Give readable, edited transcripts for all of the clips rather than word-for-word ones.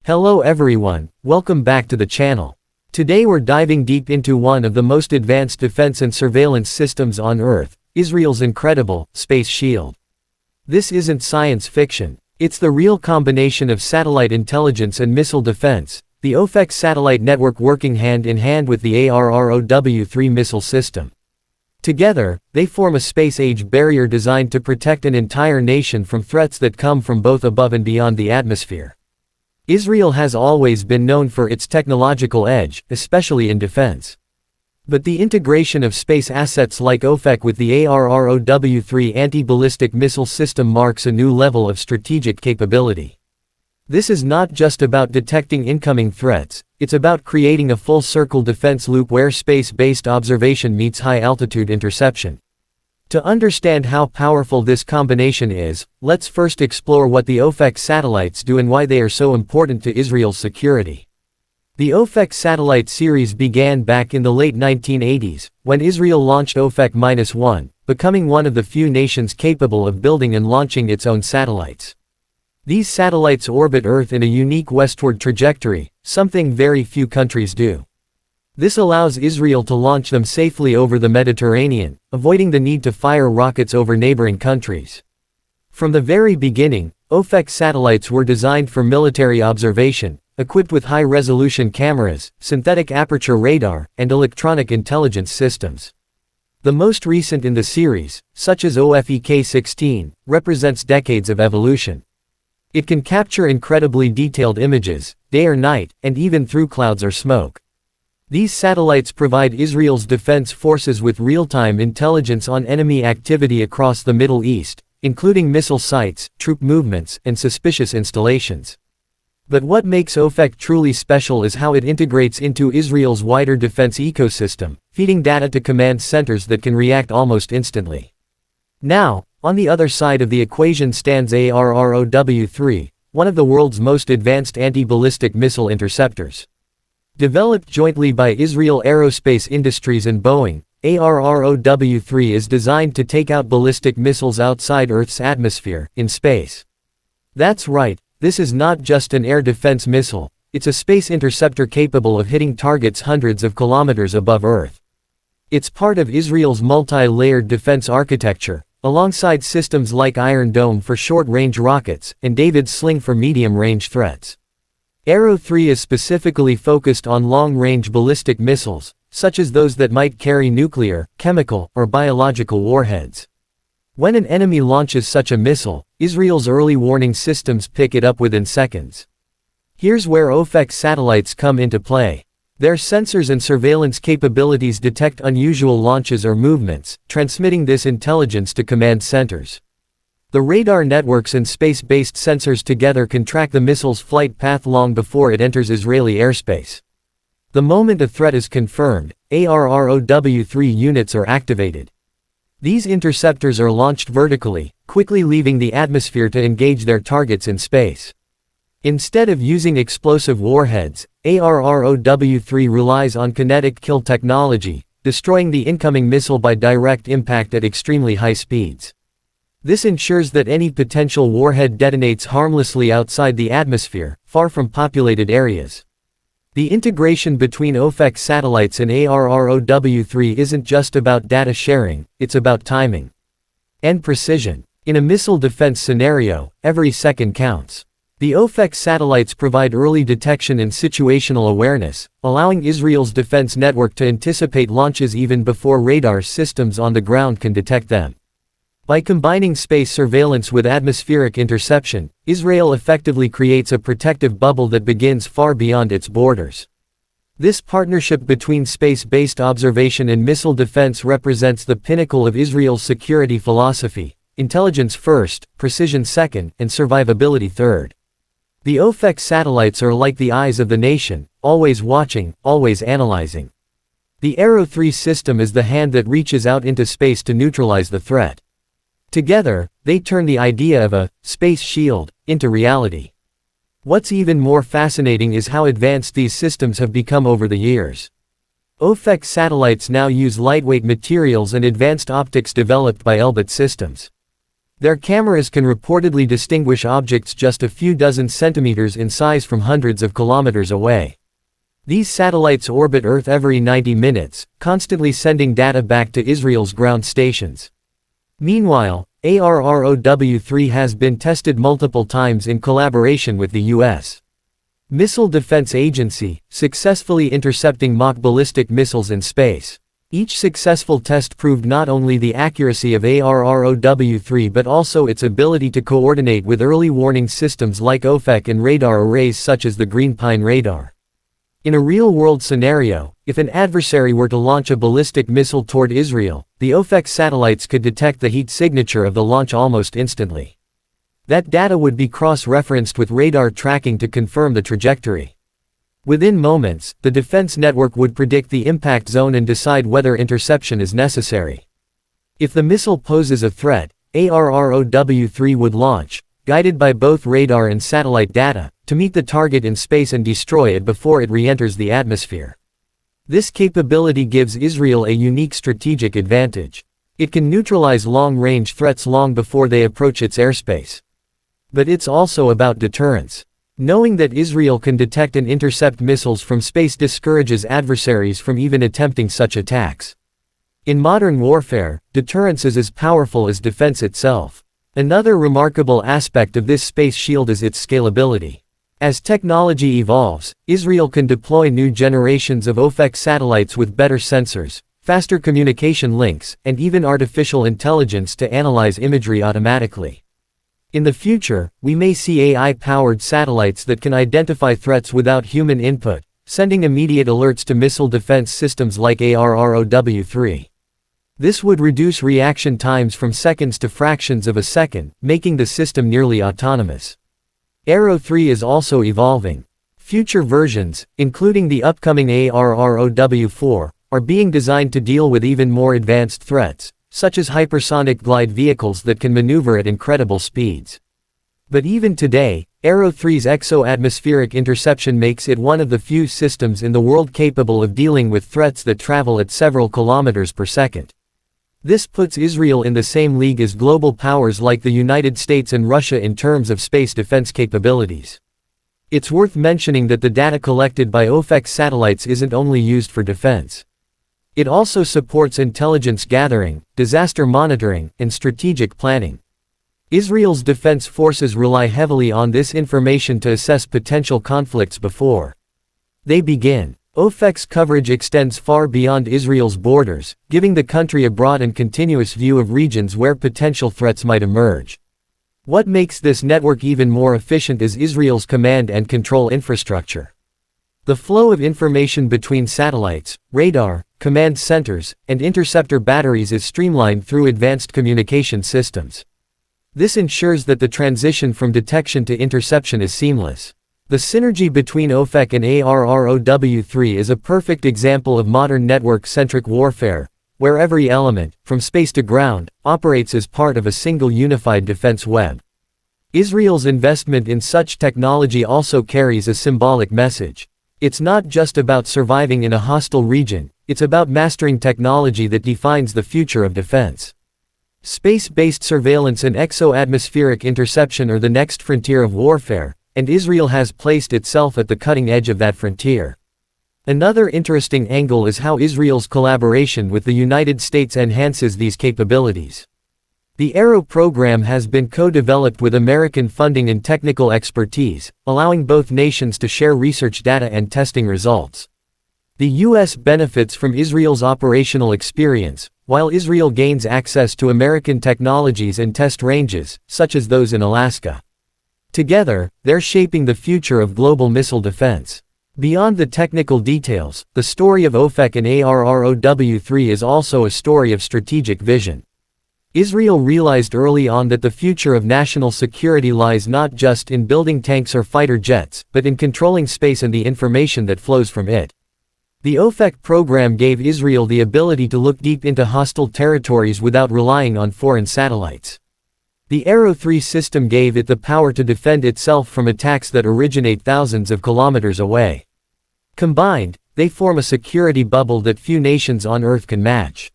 Hello everyone, welcome back to the channel. Today we're diving deep into one of the most advanced defense and surveillance systems on Earth, Israel's incredible Space Shield. This isn't science fiction, it's the real combination of satellite intelligence and missile defense, the Ofek satellite network working hand in hand with the Arrow-3 missile system. Together, they form a space-age barrier designed to protect an entire nation from threats that come from both above and beyond the atmosphere. Israel has always been known for its technological edge, especially in defense. But the integration of space assets like Ofek with the Arrow-3 anti-ballistic missile system marks a new level of strategic capability. This is not just about detecting incoming threats, it's about creating a full-circle defense loop where space-based observation meets high-altitude interception. To understand how powerful this combination is, let's first explore what the Ofek satellites do and why they are so important to Israel's security. The Ofek satellite series began back in the late 1980s, when Israel launched Ofek-1, becoming one of the few nations capable of building and launching its own satellites. These satellites orbit Earth in a unique westward trajectory, something very few countries do. This allows Israel to launch them safely over the Mediterranean, avoiding the need to fire rockets over neighboring countries. From the very beginning, Ofek satellites were designed for military observation, equipped with high-resolution cameras, synthetic aperture radar, and electronic intelligence systems. The most recent in the series, such as Ofek-16, represents decades of evolution. It can capture incredibly detailed images, day or night, and even through clouds or smoke. These satellites provide Israel's defense forces with real-time intelligence on enemy activity across the Middle East, including missile sites, troop movements, and suspicious installations. But what makes Ofek truly special is how it integrates into Israel's wider defense ecosystem, feeding data to command centers that can react almost instantly. Now, on the other side of the equation stands Arrow-3, one of the world's most advanced anti-ballistic missile interceptors. Developed jointly by Israel Aerospace Industries and Boeing, Arrow-3 is designed to take out ballistic missiles outside Earth's atmosphere, in space. That's right, this is not just an air defense missile, it's a space interceptor capable of hitting targets hundreds of kilometers above Earth. It's part of Israel's multi-layered defense architecture, alongside systems like Iron Dome for short-range rockets, and David's Sling for medium-range threats. Arrow-3 is specifically focused on long-range ballistic missiles, such as those that might carry nuclear, chemical, or biological warheads. When an enemy launches such a missile, Israel's early warning systems pick it up within seconds. Here's where Ofek satellites come into play. Their sensors and surveillance capabilities detect unusual launches or movements, transmitting this intelligence to command centers. The radar networks and space-based sensors together can track the missile's flight path long before it enters Israeli airspace. The moment a threat is confirmed, Arrow-3 units are activated. These interceptors are launched vertically, quickly leaving the atmosphere to engage their targets in space. Instead of using explosive warheads, Arrow-3 relies on kinetic kill technology, destroying the incoming missile by direct impact at extremely high speeds. This ensures that any potential warhead detonates harmlessly outside the atmosphere, far from populated areas. The integration between Ofek satellites and Arrow-3 isn't just about data sharing, it's about timing and precision. In a missile defense scenario, every second counts. The Ofek satellites provide early detection and situational awareness, allowing Israel's defense network to anticipate launches even before radar systems on the ground can detect them. By combining space surveillance with atmospheric interception, Israel effectively creates a protective bubble that begins far beyond its borders. This partnership between space-based observation and missile defense represents the pinnacle of Israel's security philosophy: intelligence first, precision second, and survivability third. The Ofek satellites are like the eyes of the nation, always watching, always analyzing. The Arrow-3 system is the hand that reaches out into space to neutralize the threat. Together, they turn the idea of a space shield into reality. What's even more fascinating is how advanced these systems have become over the years. Ofek satellites now use lightweight materials and advanced optics developed by Elbit Systems. Their cameras can reportedly distinguish objects just a few dozen centimeters in size from hundreds of kilometers away. These satellites orbit Earth every 90 minutes, constantly sending data back to Israel's ground stations. Meanwhile, Arrow-3 has been tested multiple times in collaboration with the U.S. Missile Defense Agency, successfully intercepting mock ballistic missiles in space. Each successful test proved not only the accuracy of Arrow-3 but also its ability to coordinate with early warning systems like Ofek and radar arrays such as the Green Pine radar. In a real-world scenario, if an adversary were to launch a ballistic missile toward Israel, the Ofek satellites could detect the heat signature of the launch almost instantly. That data would be cross-referenced with radar tracking to confirm the trajectory. Within moments, the defense network would predict the impact zone and decide whether interception is necessary. If the missile poses a threat, Arrow-3 would launch, guided by both radar and satellite data, to meet the target in space and destroy it before it re-enters the atmosphere. This capability gives Israel a unique strategic advantage. It can neutralize long-range threats long before they approach its airspace. But it's also about deterrence. Knowing that Israel can detect and intercept missiles from space discourages adversaries from even attempting such attacks. In modern warfare, deterrence is as powerful as defense itself. Another remarkable aspect of this space shield is its scalability. As technology evolves, Israel can deploy new generations of Ofek satellites with better sensors, faster communication links, and even artificial intelligence to analyze imagery automatically. In the future, we may see AI-powered satellites that can identify threats without human input, sending immediate alerts to missile defense systems like Arrow-3. This would reduce reaction times from seconds to fractions of a second, making the system nearly autonomous. Arrow-3 is also evolving. Future versions, including the upcoming Arrow-4, are being designed to deal with even more advanced threats, such as hypersonic glide vehicles that can maneuver at incredible speeds. But even today, Arrow-3's exo-atmospheric interception makes it one of the few systems in the world capable of dealing with threats that travel at several kilometers per second. This puts Israel in the same league as global powers like the United States and Russia in terms of space defense capabilities. It's worth mentioning that the data collected by Ofek satellites isn't only used for defense. It also supports intelligence gathering, disaster monitoring, and strategic planning. Israel's defense forces rely heavily on this information to assess potential conflicts before they begin. Ofek's coverage extends far beyond Israel's borders, giving the country a broad and continuous view of regions where potential threats might emerge. What makes this network even more efficient is Israel's command and control infrastructure. The flow of information between satellites, radar, command centers, and interceptor batteries is streamlined through advanced communication systems. This ensures that the transition from detection to interception is seamless. The synergy between Ofek and Arrow-3 is a perfect example of modern network-centric warfare, where every element, from space to ground, operates as part of a single unified defense web. Israel's investment in such technology also carries a symbolic message. It's not just about surviving in a hostile region, it's about mastering technology that defines the future of defense. Space-based surveillance and exo-atmospheric interception are the next frontier of warfare, and Israel has placed itself at the cutting edge of that frontier. Another interesting angle is how Israel's collaboration with the United States enhances these capabilities. The Arrow program has been co-developed with American funding and technical expertise, allowing both nations to share research data and testing results. The U.S. benefits from Israel's operational experience, while Israel gains access to American technologies and test ranges, such as those in Alaska. Together, they're shaping the future of global missile defense. Beyond the technical details, the story of Ofek and Arrow-3 is also a story of strategic vision. Israel realized early on that the future of national security lies not just in building tanks or fighter jets, but in controlling space and the information that flows from it. The Ofek program gave Israel the ability to look deep into hostile territories without relying on foreign satellites. The Arrow-3 system gave it the power to defend itself from attacks that originate thousands of kilometers away. Combined, they form a security bubble that few nations on Earth can match.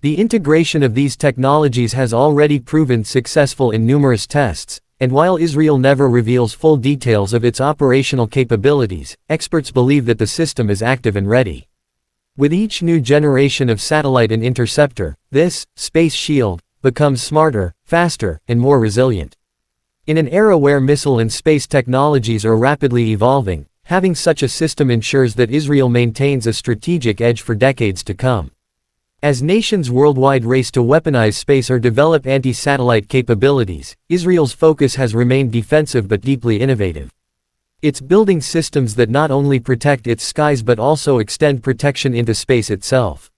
The integration of these technologies has already proven successful in numerous tests, and while Israel never reveals full details of its operational capabilities, experts believe that the system is active and ready. With each new generation of satellite and interceptor, this space shield becomes smarter, faster, and more resilient. In an era where missile and space technologies are rapidly evolving, having such a system ensures that Israel maintains a strategic edge for decades to come. As nations worldwide race to weaponize space or develop anti-satellite capabilities, Israel's focus has remained defensive but deeply innovative. It's building systems that not only protect its skies but also extend protection into space itself.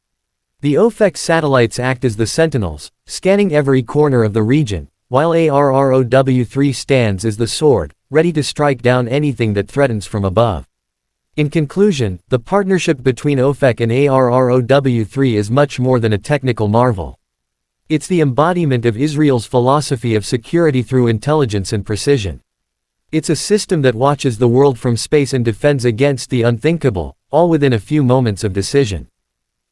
The Ofek satellites act as the sentinels, scanning every corner of the region, while Arrow-3 stands as the sword, ready to strike down anything that threatens from above. In conclusion, the partnership between Ofek and Arrow-3 is much more than a technical marvel. It's the embodiment of Israel's philosophy of security through intelligence and precision. It's a system that watches the world from space and defends against the unthinkable, all within a few moments of decision.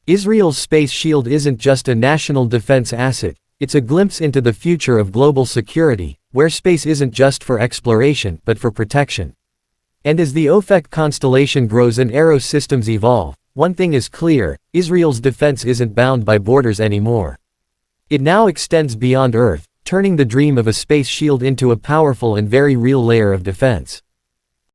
Israel's space shield isn't just a national defense asset, it's a glimpse into the future of global security, where space isn't just for exploration but for protection. And as the Ofek constellation grows and Arrow systems evolve, one thing is clear: Israel's defense isn't bound by borders anymore. It now extends beyond Earth, turning the dream of a space shield into a powerful and very real layer of defense.